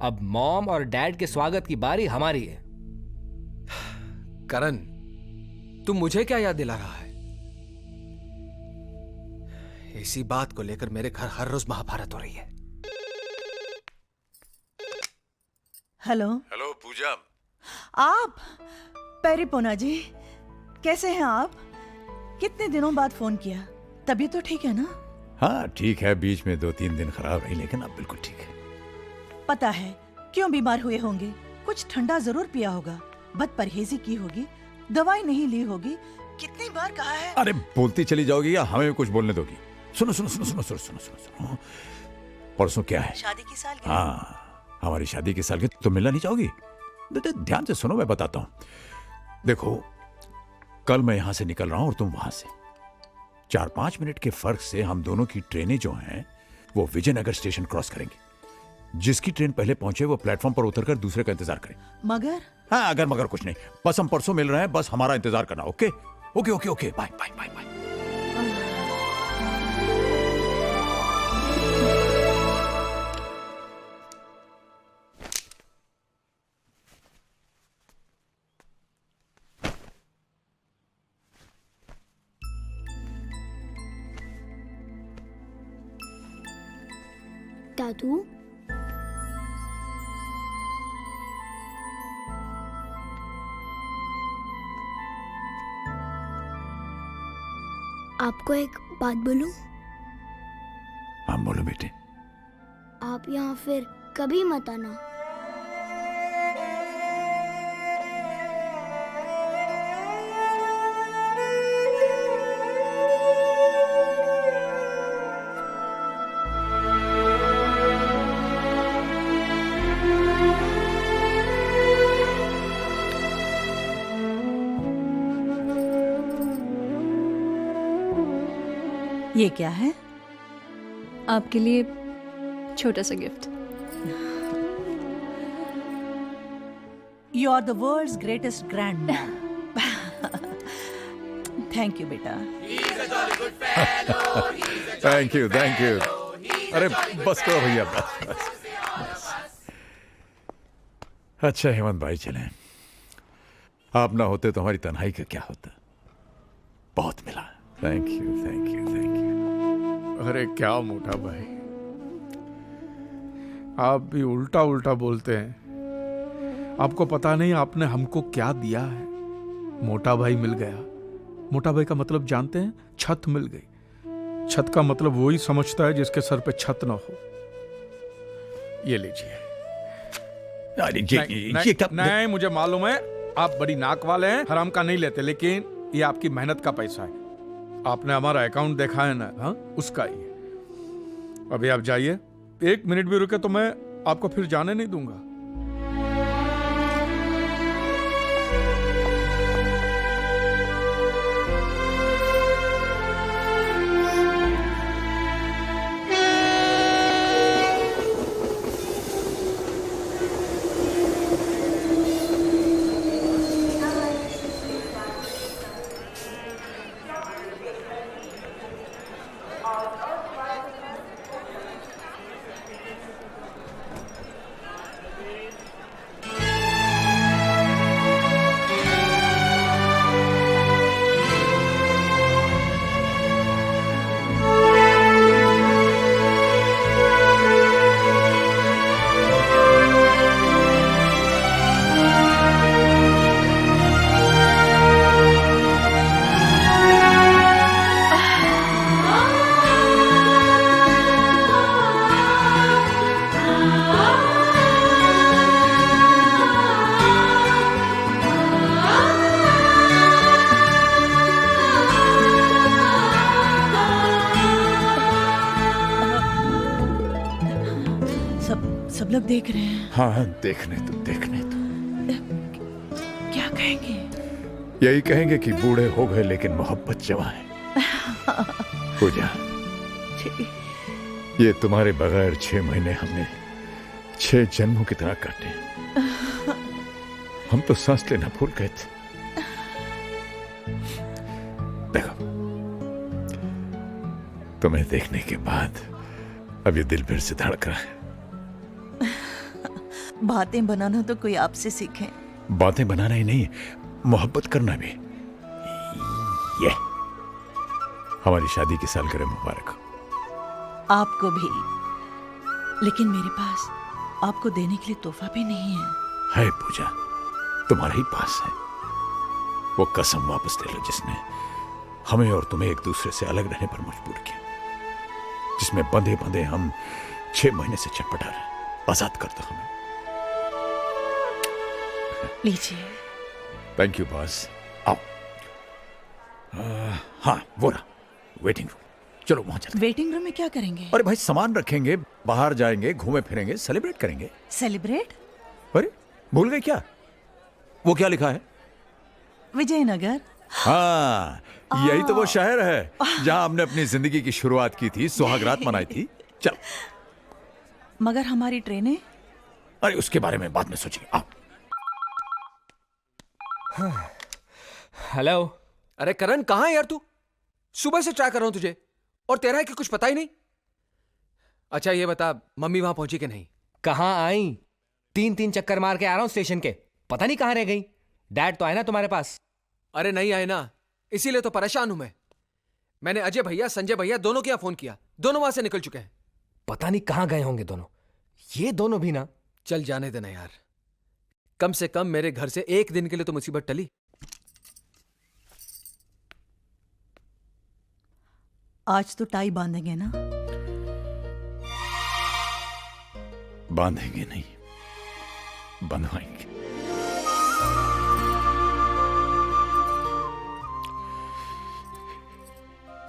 अब मॉम और डैड के स्वागत की बारी हमारी है। करण, तू मुझे क्या याद दिला रहा है? इसी बात को लेकर मेरे घर हर रोज महाभारत हो रही है। हेलो। हेलो पूजा। आप पेरिपोना जी, कैसे हैं आप? कितने दिनों बाद फोन किया। तबीयत तो ठीक है ना? हाँ ठीक है, बीच में 2-3 दिन खराब रही लेकिन अब बिल्कुल ठीक है। पता है क्यों बीमार हुए होंगे? कुछ ठंडा जरूर पिया होगा, बद परहेजी की होगी, दवाई नहीं ली होगी। कितनी बार कहा है। अरे बोलती चली जाओगी या हमें भी कुछ बोलने दोगी? सुनो सुनो सुनो सुनो सुनो सुनो सुनो सुनो, परसों क्या है? शादी की सालगिरह। हाँ, हमारी शादी की सालगिरह। तुम मिलना नहीं चाहोगी? ध्यान से सुनो, मैं बताता हूं। देखो, कल मैं यहां से निकल रहा हूं और तुम वहां से। 4-5 मिनट के फर्क से हम दोनों की ट्रेनें जो हैं वो विजयनगर स्टेशन क्रॉस करेंगी। जिसकी ट्रेन पहले पहुंचे वो प्लेटफॉर्म पर उतरकर दूसरे का इंतजार करे। मगर? हाँ, अगर मगर कुछ नहीं, बस हम परसों मिल रहे हैं, बस हमारा इंतजार करना। Okay okay okay okay, bye bye bye bye. दादू, आपको एक बात बोलूं? हाँ बोलो बेटे। आप यहाँ फिर कभी मत आना। ये क्या है? आपके लिए छोटा सा gift. You are the world's greatest grand man. Thank you बेटा। Thank you thank you. अरे बस करो भैया, बस बस बस। अच्छा हेमंत भाई, चलें। आप ना होते तो हमारी तन्हाई का क्या होता। बहुत मिला। Thank you thank you thank you. अरे क्या मोटा भाई, आप भी उल्टा उल्टा बोलते हैं। आपको पता नहीं आपने हमको क्या दिया है। मोटा भाई मिल गया। मोटा भाई का मतलब जानते हैं? छत मिल गई। छत का मतलब वही समझता है जिसके सर पे छत ना हो। ये लीजिए। नहीं, मुझे मालूम है आप बड़ी नाक वाले हैं, हराम का नहीं लेते, लेकिन ये आपकी मेहनत का पैसा है। आपने हमारा अकाउंट देखा है ना? हाँ, उसका ही। अभी आप जाइए, 1 मिनट भी रुके तो मैं आपको फिर जाने नहीं दूंगा। सब लोग देख रहे हैं। हाँ, देखने तो देखने तो। क्या कहेंगे? यही कहेंगे कि बूढ़े हो गए लेकिन मोहब्बत जवां है। पूजा, ये तुम्हारे बगैर 6 महीने हमने 6 जन्मों की तरह काटे। हम तो सांस लेना भूल गए थे। देखो, तुम्हें देखने के बाद अब ये दिल फिर से धड़क रहा है। बातें बनाना तो कोई आपसे सीखे। बातें बनाना ही नहीं, मोहब्बत करना भी। ये हमारी शादी की सालगिरह मुबारक हो। आपको भी। लेकिन मेरे पास आपको देने के लिए तोहफा भी नहीं है। पूजा, तुम्हारे ही पास है। वो कसम वापस ले लो जिसने हमें और तुम्हें एक दूसरे से अलग रहने पर मजबूर किया, जिसमें बंधे बंधे हम 6 महीने से छटपटा रहे। आजाद कर दो हमें। लीजिए। Thank you boss. आओ। हाँ, वो रहा वेटिंग रूम। चलो वहां चलते। वेटिंग रूम में क्या करेंगे? अरे भाई, सामान रखेंगे, बाहर जाएंगे, घूमे फिरेंगे, सेलिब्रेट करेंगे। सेलिब्रेट? अरे भूल गए क्या? वो क्या लिखा है? विजयनगर। हाँ, यही तो वो शहर है जहां हमने अपनी जिंदगी की शुरुआत की थी, सुहागरात मनाई थी। चल। मगर हमारी ट्रेनें? अरे उसके बारे में बाद में सोचेंगे। आओ। हेलो। अरे करण, कहाँ है यार तू? सुबह से ट्राई कर रहा हूं तुझे, और तेरा है कि कुछ पता ही नहीं। अच्छा ये बता, मम्मी वहां पहुंची कि नहीं? कहाँ आई? 3 चक्कर मार के आ रहा हूं स्टेशन के, पता नहीं कहाँ रह गई। डैड तो आए ना तुम्हारे पास? अरे नहीं आए ना, इसीलिए तो परेशान हूं मैं। मैंने अजय भैया, संजय भैया दोनों के यहाँ फोन किया, दोनों वहां से निकल चुके हैं। पता नहीं कहाँ गए होंगे दोनों। ये दोनों भी ना। चल जाने देना यार, कम से कम मेरे घर से एक दिन के लिए तो मुसीबत टली। आज तो टाई बांधेंगे ना? बांधेंगे नहीं, बंधवाएंगे।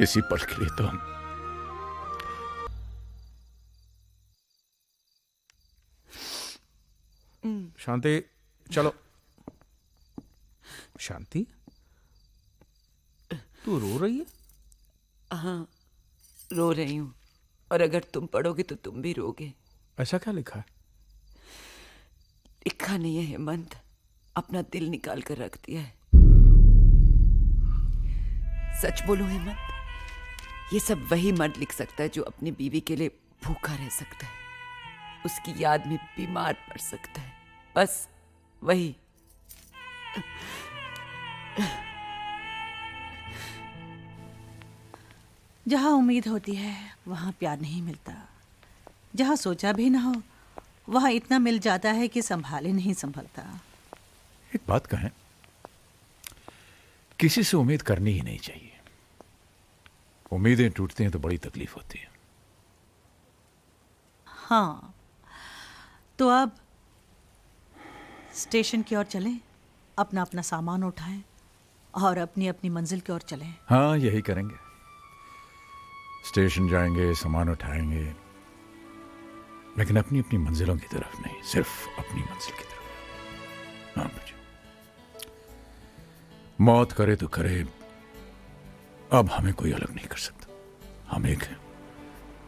इसी पल के लिए तो हम। शांति, चलो। शांति, तू रो रही है? हाँ, रो रही हूँ। और अगर तुम पढ़ोगे तो तुम भी रोगे। ऐसा क्या लिखा है? लिखा नहीं है हेमंत, अपना दिल निकाल कर रख दिया है। सच बोलो हेमंत, ये सब वही मर्द लिख सकता है जो अपनी बीवी के लिए भूखा रह सकता है, उसकी याद में बीमार पड़ सकता है, बस वही। जहाँ उम्मीद होती है वहाँ प्यार नहीं मिलता। जहाँ सोचा भी ना हो वहाँ इतना मिल जाता है कि संभाले नहीं संभलता। एक बात कहें, किसी से उम्मीद करनी ही नहीं चाहिए। उम्मीदें टूटती हैं तो बड़ी तकलीफ होती है। हाँ, तो अब स्टेशन की ओर चलें, अपना अपना सामान उठाएं और अपनी अपनी मंजिल की ओर चलें। हाँ, यही करेंगे। स्टेशन जाएंगे, सामान उठाएंगे, लेकिन अपनी अपनी मंजिलों की तरफ नहीं, सिर्फ अपनी मंजिल की तरफ। हाँ मुझे मौत करे तो करे, अब हमें कोई अलग नहीं कर सकता। हम एक हैं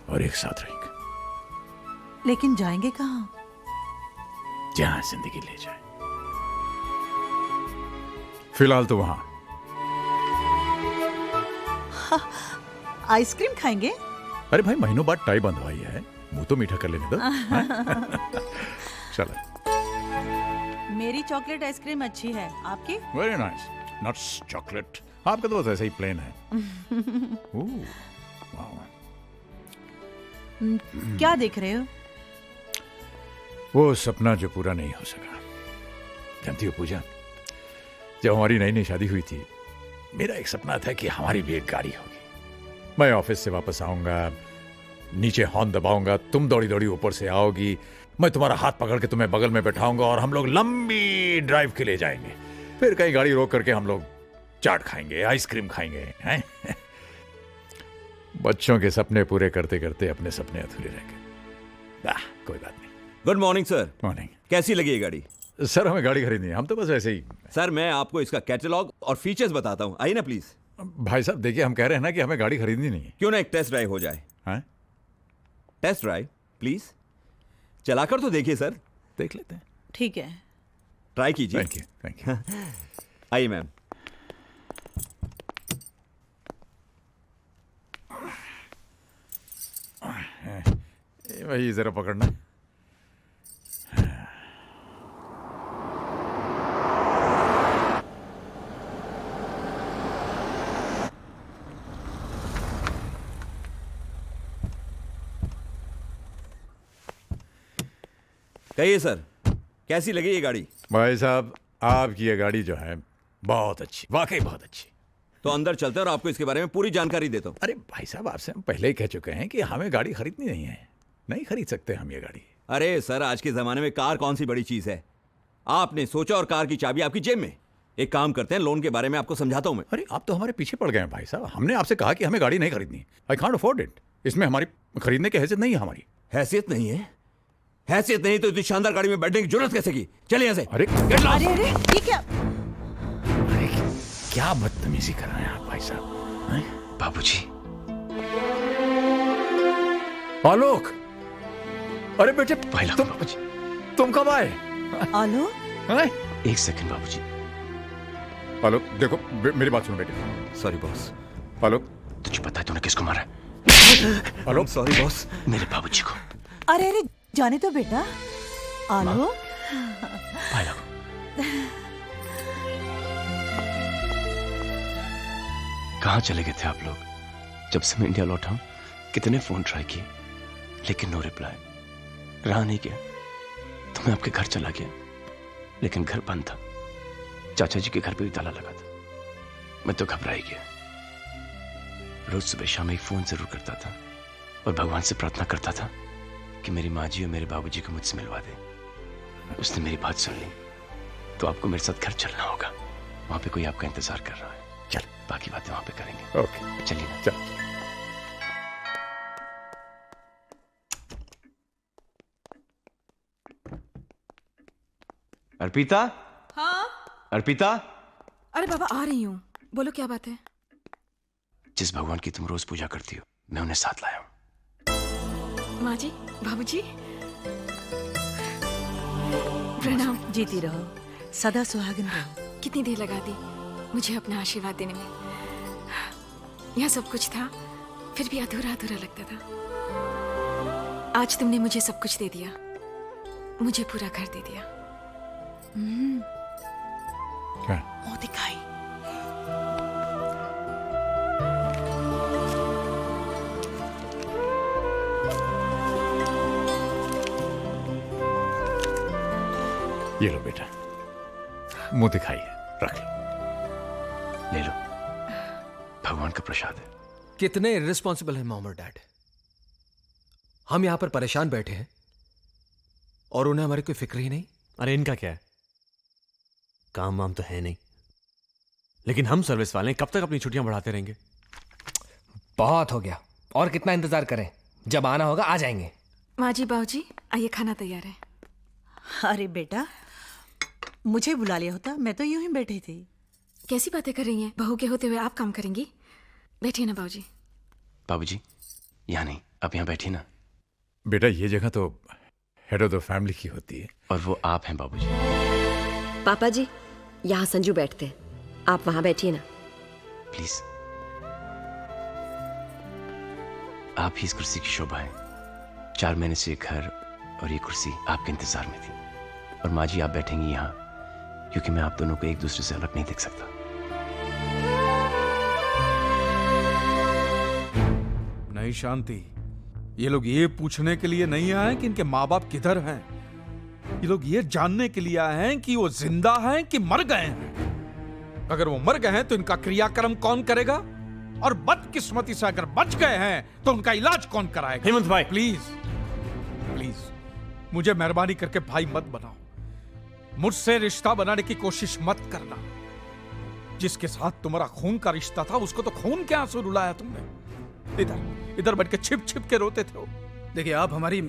और एक साथ रहेंगे। लेकिन जाएंगे कहाँ? जहां जिंदगी ले जाए। फिलहाल तो वहां। आइसक्रीम खाएंगे? अरे भाई, महीनों बाद टाई बंधवाई है, मुंह तो मीठा कर लेने दो। चलो। मेरी चॉकलेट आइसक्रीम अच्छी है, आपकी? Very nice. Nuts chocolate. आपका तो बस ऐसा ही प्लेन है। वाह। क्या देख रहे हो? वो सपना जो पूरा नहीं हो सका। जानती हो पूजा, जब हमारी नई नई शादी हुई थी, मेरा एक सपना था कि हमारी भी एक गाड़ी होगी। मैं ऑफिस से वापस आऊंगा, नीचे हॉर्न दबाऊंगा, तुम दौड़ी दौड़ी ऊपर से आओगी, मैं तुम्हारा हाथ पकड़ के तुम्हें बगल में बैठाऊंगा और हम लोग लंबी ड्राइव के लिए जाएंगे। फिर कहीं गाड़ी रोक करके हम लोग चाट खाएंगे, आइसक्रीम खाएंगे, हैं? बच्चों के सपने पूरे करते करते अपने सपने अधूरे रह गए। कोई बात नहीं। Good morning sir. मॉर्निंग। कैसी लगी ये गाड़ी? सर, हमें गाड़ी खरीदनी है, हम तो बस ऐसे ही। सर मैं आपको इसका कैटलॉग और फीचर्स बताता हूँ, आइए ना प्लीज। भाई साहब देखिए, हम कह रहे हैं ना कि हमें गाड़ी खरीदनी नहीं है। क्यों ना एक टेस्ट ड्राइव हो जाए? हैं? टेस्ट ड्राइव प्लीज, चलाकर तो देखिए सर। देख लेते हैं। ठीक है, ट्राई कीजिए। Thank you, thank you. आइए मैम। वही जरा पकड़ना। कहिए सर, कैसी लगी ये गाड़ी? भाई साहब, आपकी ये गाड़ी जो है बहुत अच्छी, वाकई बहुत अच्छी। तो अंदर चलते हैं और आपको इसके बारे में पूरी जानकारी देता हूँ। अरे भाई साहब, आपसे हम पहले ही कह चुके हैं कि हमें गाड़ी खरीदनी नहीं है, नहीं खरीद सकते हम ये गाड़ी। अरे सर, आज के जमाने में कार कौन सी बड़ी चीज है? आपने सोचा और कार की चाबी आपकी जेब में। एक काम करते हैं, लोन के बारे में आपको समझाता हूं मैं। अरे आप तो हमारे पीछे पड़ गए हैं भाई साहब। हमने आपसे कहा कि हमें गाड़ी नहीं खरीदनी। I can't afford it. इसमें हमारी खरीदने की हैसियत नहीं है हमारी। हैसियत नहीं है? हैसियत नहीं तो इतनी शानदार गाड़ी में बैठने की जरूरत कैसे की? चलिए यहाँ से। अरे अरे अरे ये क्या? अरे क्या बदतमीजी कर रहे हैं आप भाई साहब। बाबूजी। आलोक, अरे बेटे तुम कब आए? आलोक, एक सेकंड बाबूजी। आलोक देखो, मेरी बात सुनो बेटे। Sorry boss. आलोक, तुझे पता है तूने किसको मारा है? आलोक सॉरी बॉस। मेरे बाबूजी को। अरे अरे जाने तो बेटा। आलोक, कहाँ चले गए थे आप लोग? जब से मैं इंडिया लौटा हूं, कितने फोन ट्राई किए, लेकिन नो रिप्लाई। रहा नहीं गया तो मैं आपके घर चला गया, लेकिन घर बंद था। चाचा जी के घर पे भी ताला लगा था। मैं तो घबरा ही गया। रोज सुबह शाम एक फोन जरूर करता था और भगवान से प्रार्थना करता था कि मेरी माँ जी और मेरे बाबूजी को मुझसे मिलवा दे। उसने मेरी बात सुन ली। तो आपको मेरे साथ घर चलना होगा। वहां पे कोई आपका इंतजार कर रहा है। चल, बाकी बातें वहां पे करेंगे। ओके चलिए ना। चल। अर्पिता। हाँ? अर्पिता। अरे बाबा आ रही हूँ, बोलो क्या बात है? जिस भगवान की तुम रोज पूजा करती हो, मैं उन्हें साथ लाया हूँ। माँ जी, बाबूजी, प्रणाम। जीती रहो, सदा सुहागन रहो। कितनी देर लगा दी मुझे अपना आशीर्वाद देने में। यहाँ सब कुछ था, फिर भी अधूरा अधूरा लगता था। आज तुमने मुझे सब कुछ दे दिया, मुझे पूरा घर दे दिया। क्या? मुंह दिखाई। ये लो बेटा, मुंह दिखाइए, रख लो। ले लो, भगवान का प्रसाद है। कितने इर्रिस्पॉन्सिबल है मॉम और डैड। हम यहां पर परेशान बैठे हैं और उन्हें हमारी कोई फिक्र ही नहीं। अरे इनका क्या है, काम वाम तो है नहीं, लेकिन हम सर्विस वाले कब तक अपनी छुट्टियां बढ़ाते रहेंगे? बहुत हो गया, और कितना इंतजार करें? जब आना होगा आ जाएंगे। माँ जी, बाबूजी, आइए, खाना तैयार है। अरे बेटा, मुझे बुला लिया होता, मैं तो यूं ही बैठी थी। कैसी बातें कर रही हैं? बहू के होते हुए आप काम करेंगी? बैठिए ना बाबूजी। बाबूजी, यहाँ नहीं, आप यहाँ बैठिए ना। बेटा ये जगह तो हेड ऑफ द फैमिली की होती है। और वो आप हैं बाबूजी। पापा जी, यहाँ संजू बैठते हैं, आप वहां बैठिए ना। प्लीज। आप ही इस कुर्सी की शोभा है। 4 महीने से ये घर और ये कुर्सी आपके इंतजार में थी। और माँ जी, आप बैठेंगी यहाँ क्योंकि मैं आप दोनों को एक दूसरे से अलग नहीं देख सकता। नहीं शांति, ये लोग ये पूछने के लिए नहीं आए कि इनके माँ बाप किधर हैं। ये लोग ये जानने के लिए आए हैं कि वो जिंदा हैं कि मर गए हैं। अगर वो मर गए हैं तो इनका क्रियाक्रम कौन करेगा, और बदकिस्मती से अगर बच गए हैं तो उनका इलाज कौन कराएगा। हेमंत भाई, प्लीज प्लीज मुझे मेहरबानी करके भाई मत बनाओ। मुझसे रिश्ता बनाने की कोशिश मत करना। जिसके साथ तुम्हारा खून का रिश्ता था उसको तो खून के आंसू रुलाया तुमने। इधर इधर बैठ के छिप छिप के रोते थे। देखिए आप हमारी,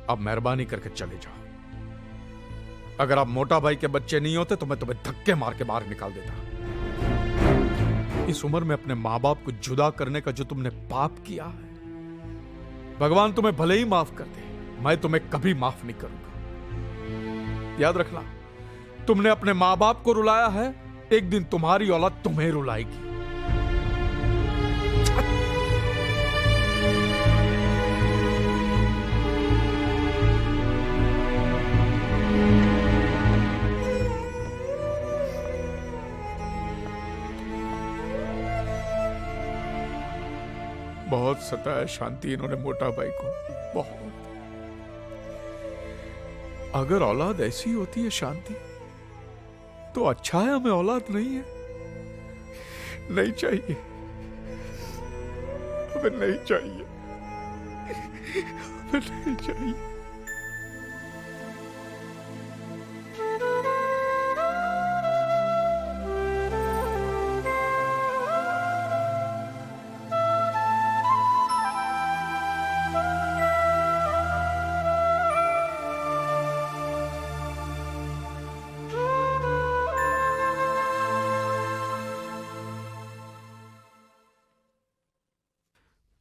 अब मेहरबानी करके चले जाओ। अगर आप मोटा भाई के बच्चे नहीं होते तो मैं तुम्हें धक्के मार के बाहर निकाल देता। इस उम्र में अपने माँ बाप को जुदा करने का जो तुमने पाप किया है, भगवान तुम्हें भले ही माफ कर दे, मैं तुम्हें कभी माफ नहीं करूंगा। याद रखना, तुमने अपने माँ बाप को रुलाया है, एक दिन तुम्हारी औलाद तुम्हें रुलाएगी। बहुत सताया शांति इन्होंने मोटा भाई को, बहुत। अगर औलाद ऐसी होती है शांति, तो अच्छा है हमें औलाद नहीं है। नहीं चाहिए, हमें नहीं चाहिए, हमें नहीं चाहिए।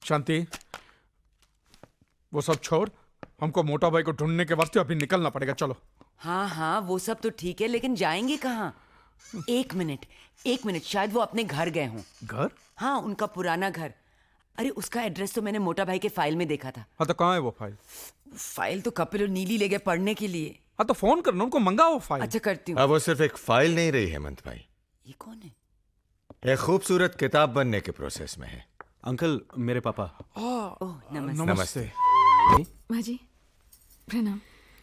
शांति, वो सब छोड़, हमको मोटा भाई को ढूंढने के वास्ते अभी निकलना पड़ेगा। चलो। हाँ हाँ, वो सब तो ठीक है, लेकिन जाएंगे कहाँ? एक मिनट, शायद वो अपने घर गए हों। घर? हाँ, उनका पुराना घर। अरे उसका एड्रेस तो मैंने मोटा भाई के फाइल में देखा था। हाँ तो कहाँ है वो फाइल? फाइल तो कपिल और नीली ले गए पढ़ने के लिए। हाँ तो फोन करना, उनको मंगाओ फाइल। अच्छा, करती हूँ। अब वो सिर्फ एक फाइल नहीं रही हेमंत भाई, ये कौन है? एक खूबसूरत किताब बनने के प्रोसेस में है। अंकल, मेरे पापा। ओह, नमस्ते। नमस्ते। माँ जी, प्रणाम।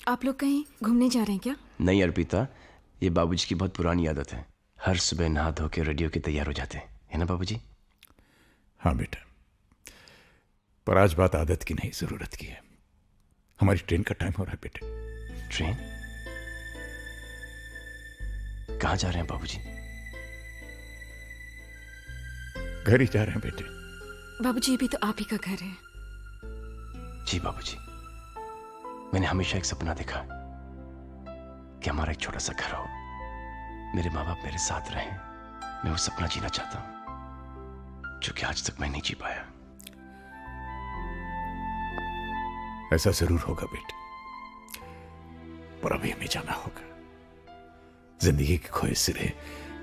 आप लोग कहीं घूमने जा रहे हैं क्या? नहीं अर्पिता, ये बाबूजी की बहुत पुरानी आदत है। हर सुबह नहा धो के रेडियो के तैयार हो जाते हैं, है ना बाबूजी? हाँ बेटा, पर आज बात आदत की नहीं, जरूरत की है। हमारी ट्रेन का टाइम हो रहा है बेटे। ट्रेन? कहाँ जा रहे हैं बाबूजी? घर ही जा रहे हैं बेटे। बाबूजी, ये भी तो आप ही का घर है। जी बाबूजी, मैंने हमेशा एक सपना देखा कि हमारा एक छोटा सा घर हो, मेरे माँ बाप मेरे साथ रहें। मैं वो सपना जीना चाहता हूं जो कि आज तक मैं नहीं जी पाया। ऐसा जरूर होगा बेटे, पर अभी हमें जाना होगा। जिंदगी के खोए सिरे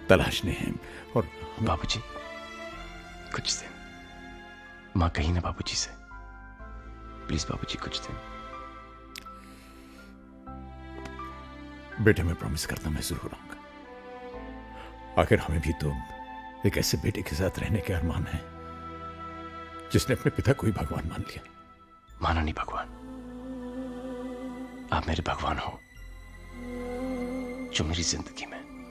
तलाशने हैं। और बाबूजी, कुछ दिन माँ कही ना बाबूजी से, प्लीज बाबूजी कुछ दिन। बेटे मैं प्रॉमिस करता हूं, मैं जरूर आऊंगा। आखिर हमें भी तो एक ऐसे बेटे के साथ रहने के अरमान है जिसने अपने पिता को ही भगवान मान लिया। माना नहीं भगवान, आप मेरे भगवान हो जो मेरी जिंदगी में